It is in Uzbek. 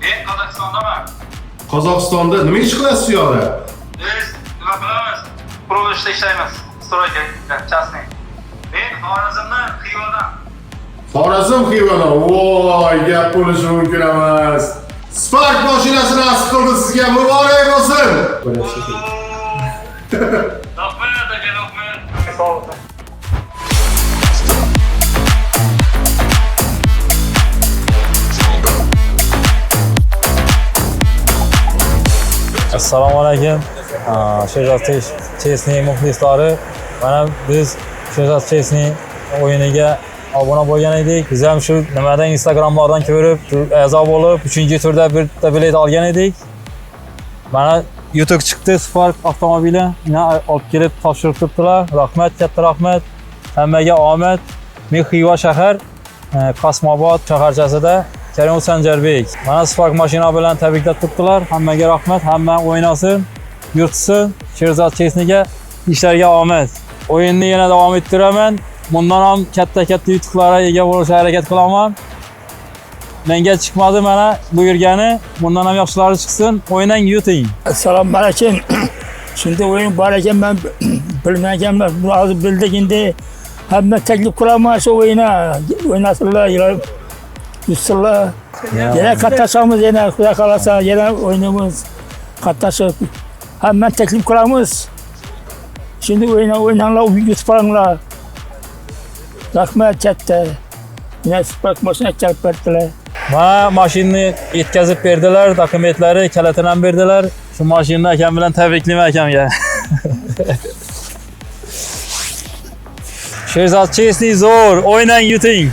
Men Qozog'istondaman. Qozog'istonda nima ish qilasiz u yoqda? Biz nima qilamiz? Qurilishda ishlaymiz. Stroyka, частный. Men Xorazmdan, Xivadan. Xorazm Xivadan. Voy, gap bo'lishi mumkin emas. Spark mashinasini nasib qildi sizga, muborak bo'lsin. Rahmat, aka, rahmat. Sog' bo'ling. Assalomu alaykum. Sherzod Chesning muxlislari. Mana biz Sherzod Chesning o'yiniga obuna bo'lgan edik. Biz ham shu nimadan Instagramlardan ko'rib, a'zo bo'lib, 3-turda bitta bilet olgan edik. Mana YouTube chiqdi, Spark avtomobili. Meni olib kelib topshirib turibdilar. Rahmat, katta rahmat. Hammaga omad. Men Xiva shahar, Qasmobod shaharchasida Karim Sanjarbek. Mana Spark mashina bilan tabriklab turibdilar. Hammaga rahmat, hamma o'ynasin, yurtsin. Sherzod Chesniga ishlarga omad. O'yinni yana davom ettiraman. Bundan ham katta yutuqlarga ega bo'lishga harakat qilaman. Menga chiqmadi mana bu yurgani, bundan ham yaxshilari chiqsin. O'ynang, yuting. Assalomu alaykum. Shunda o'yin bor ekan, men bilmaganman. Buni hozir bildik endi. Hamma taklif qilaman shu o'ynasınlar, yutsinlar. Yana qatnashamiz, yana Xudo xolasa, yana o'ynaymiz. Qatnashib hamma taklif qilamiz. Shunda o'ynanglar, yutib qolinglar. Rahmat katta. Yana Spark mashina kelib berdilar. Mana mashinani yetkazib berdilar, dokumentlari, kalitini ham berdilar. Shu mashinani akam bilan tabriklayman akamga. Sherzod Chesni zo'r, o'ynang, yuting.